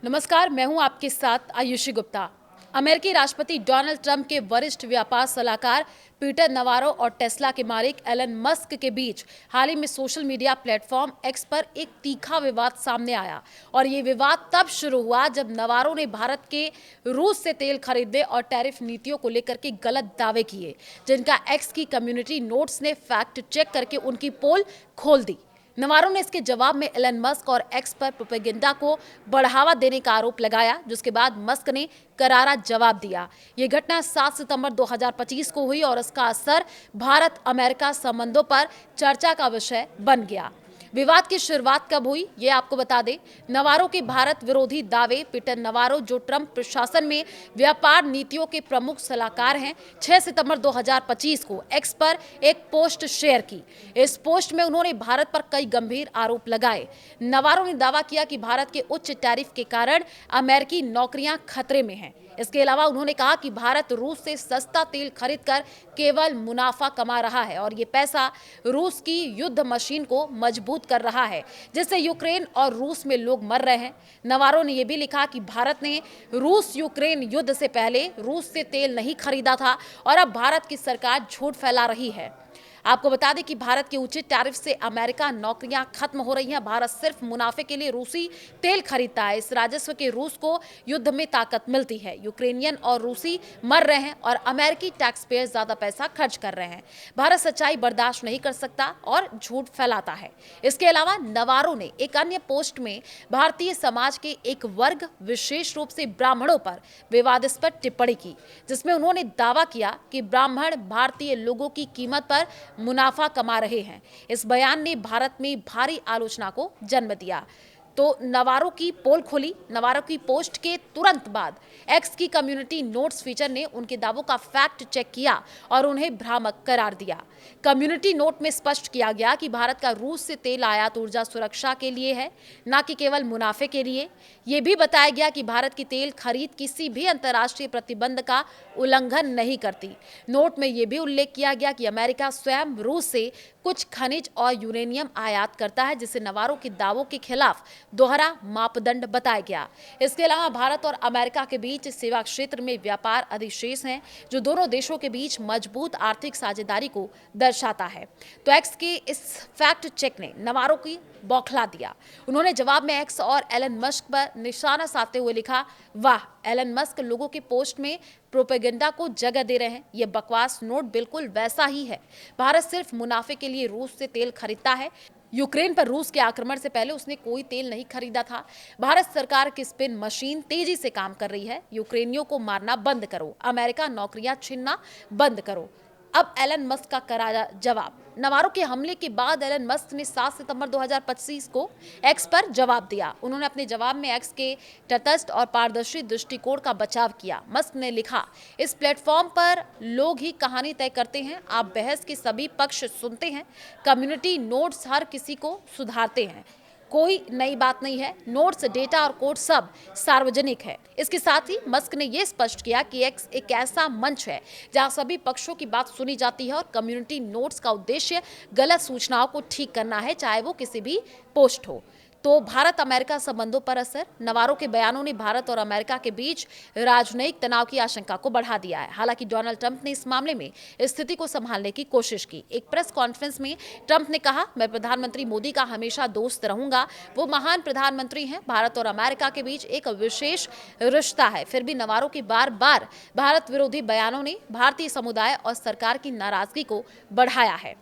नमस्कार, मैं हूं आपके साथ आयुषी गुप्ता। अमेरिकी राष्ट्रपति डोनाल्ड ट्रंप के वरिष्ठ व्यापार सलाहकार पीटर नवारो और टेस्ला के मालिक एलन मस्क के बीच हाल ही में सोशल मीडिया प्लेटफॉर्म एक्स पर एक तीखा विवाद सामने आया। और ये विवाद तब शुरू हुआ जब नवारो ने भारत के रूस से तेल खरीदने और टैरिफ नीतियों को लेकर के गलत दावे किए, जिनका एक्स की कम्युनिटी नोट्स ने फैक्ट चेक करके उनकी पोल खोल दी। नवारो ने इसके जवाब में एलन मस्क और एक्स पर प्रोपेगेंडा को बढ़ावा देने का आरोप लगाया, जिसके बाद मस्क ने करारा जवाब दिया। ये घटना 7 सितंबर 2025 को हुई और इसका असर भारत अमेरिका संबंधों पर चर्चा का विषय बन गया। विवाद की शुरुआत कब हुई, ये आपको बता दें। नवारो के भारत विरोधी दावे। पीटर नवारो, जो ट्रंप प्रशासन में व्यापार नीतियों के प्रमुख सलाहकार हैं, 6 सितंबर 2025 को एक्स पर एक पोस्ट शेयर की। इस पोस्ट में उन्होंने भारत पर कई गंभीर आरोप लगाए। नवारो ने दावा किया कि भारत के उच्च टैरिफ के कारण अमेरिकी नौकरियां खतरे में हैं। इसके अलावा उन्होंने कहा कि भारत रूस से सस्ता तेल खरीदकर केवल मुनाफा कमा रहा है और ये पैसा रूस की युद्ध मशीन को मजबूत कर रहा है, जिससे यूक्रेन और रूस में लोग मर रहे हैं। नवारो ने यह भी लिखा कि भारत ने रूस यूक्रेन युद्ध से पहले रूस से तेल नहीं खरीदा था और अब भारत की सरकार झूठ फैला रही है। आपको बता दें कि भारत के उचित टैरिफ से अमेरिका नौकरियां खत्म हो रही हैं। भारत सिर्फ मुनाफे के लिए रूसी तेल खरीदता है। इस राजस्व के रूस को युद्ध में ताकत मिलती है। यूक्रेनियन और रूसी मर रहे हैं और अमेरिकी टैक्स पेयर ज्यादा पैसा खर्च कर रहे हैं। भारत सच्चाई बर्दाश्त नहीं कर सकता और झूठ फैलाता है। इसके अलावा नवारो ने एक अन्य पोस्ट में भारतीय समाज के एक वर्ग, विशेष रूप से ब्राह्मणों पर विवादास्पद टिप्पणी की, जिसमें उन्होंने दावा किया कि ब्राह्मण भारतीय लोगों की कीमत पर मुनाफा कमा रहे हैं। इस बयान ने भारत में भारी आलोचना को जन्म दिया। तो नवारो की पोल खुली। नवारो की पोस्ट के तुरंत बाद एक्स की कम्युनिटी नोट्स फीचर ने उनके दावों का फैक्ट चेक किया और उन्हें भ्रामक करार दिया। कम्युनिटी नोट में स्पष्ट किया गया कि भारत का रूस से तेल आयात ऊर्जा सुरक्षा के लिए है, न कि केवल मुनाफे के लिए। यह भी बताया गया कि भारत की तेल खरीद किसी भी अंतर्राष्ट्रीय प्रतिबंध का उल्लंघन नहीं करती। नोट में यह भी उल्लेख किया गया कि अमेरिका स्वयं रूस से कुछ खनिज और यूरेनियम आयात करता है, जिसे नवारो के दावों के खिलाफ दोहरा मापदंड बताया गया। इसके अलावा भारत और अमेरिका के बीच सेवा क्षेत्र में व्यापार अधिशेष हैं, जो दोनों देशों के बीच मजबूत आर्थिक साझेदारी को दर्शाता है। तो एक्स के इस फैक्ट चेक ने नवारो की बौखला दिया। उन्होंने जवाब में एक्स और एलन मस्क पर निशाना साधते हुए लिखा, वाह, एलन मस्क लोगों के पोस्ट में प्रोपेगेंडा को जगह दे रहे हैं। यह बकवास नोट बिल्कुल वैसा ही है। भारत सिर्फ मुनाफे के लिए रूस से तेल खरीदता है। यूक्रेन पर रूस के आक्रमण से पहले उसने कोई तेल नहीं खरीदा था। भारत सरकार की स्पिन मशीन तेजी से काम कर रही है। यूक्रेनियों को मारना बंद करो, अमेरिका नौकरियां छीनना बंद करो। अब एलन मस्क का करारा जवाब। नवारो के हमले के बाद एलन मस्क ने 7 सितंबर 2025 को एक्स पर जवाब दिया। उन्होंने अपने जवाब में एक्स के तटस्थ और पारदर्शी दृष्टिकोण का बचाव किया। मस्क ने लिखा, इस प्लेटफॉर्म पर लोग ही कहानी तय करते हैं। आप बहस के सभी पक्ष सुनते हैं। कम्युनिटी नोट्स हर किसी को सुधारते हैं। कोई नई बात नहीं है। नोट्स, डेटा और कोड सब सार्वजनिक है। इसके साथ ही मस्क ने यह स्पष्ट किया कि एक्स एक ऐसा मंच है जहां सभी पक्षों की बात सुनी जाती है और कम्युनिटी नोट्स का उद्देश्य गलत सूचनाओं को ठीक करना है, चाहे वो किसी भी पोस्ट हो। तो भारत अमेरिका संबंधों पर असर। नवारो के बयानों ने भारत और अमेरिका के बीच राजनयिक तनाव की आशंका को बढ़ा दिया है। हालांकि डोनाल्ड ट्रंप ने इस मामले में स्थिति को संभालने की कोशिश की। एक प्रेस कॉन्फ्रेंस में ट्रंप ने कहा, मैं प्रधानमंत्री मोदी का हमेशा दोस्त रहूंगा। वो महान प्रधानमंत्री हैं। भारत और अमेरिका के बीच एक विशेष रिश्ता है। फिर भी नवारो के बार बार भारत विरोधी बयानों ने भारतीय समुदाय और सरकार की नाराजगी को बढ़ाया है।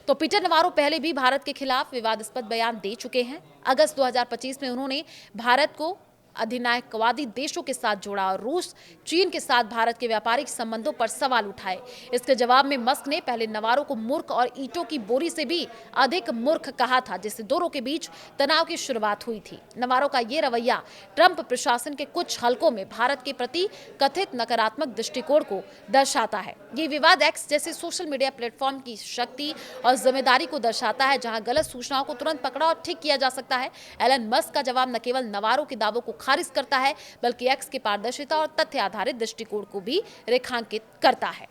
तो पीटर नवारो पहले भी भारत के खिलाफ विवादास्पद बयान दे चुके हैं। अगस्त 2025 में उन्होंने भारत को अधिनायकवादी देशों के साथ जोड़ा और रूस, चीन के साथ भारत के व्यापारिक संबंधों पर सवाल उठाए। इसके जवाब में मस्क ने पहले नवारो को मूर्ख और ईंटों की बोरी से भी अधिक मूर्ख कहा था, जिससे दोनों के बीच तनाव की शुरुआत हुई थी। नवारो का ये रवैया ट्रंप प्रशासन के कुछ हलकों में भारत के प्रति कथित नकारात्मक दृष्टिकोण को दर्शाता है। ये विवाद एक्स जैसे सोशल मीडिया प्लेटफॉर्म की शक्ति और जिम्मेदारी को दर्शाता है, जहां गलत सूचनाओं को तुरंत पकड़ा और ठीक किया जा सकता है। एलन मस्क का जवाब न केवल नवारो के दावों को खारिज करता है, बल्कि एक्स की पारदर्शिता और तथ्य आधारित दृष्टिकोण को भी रेखांकित करता है।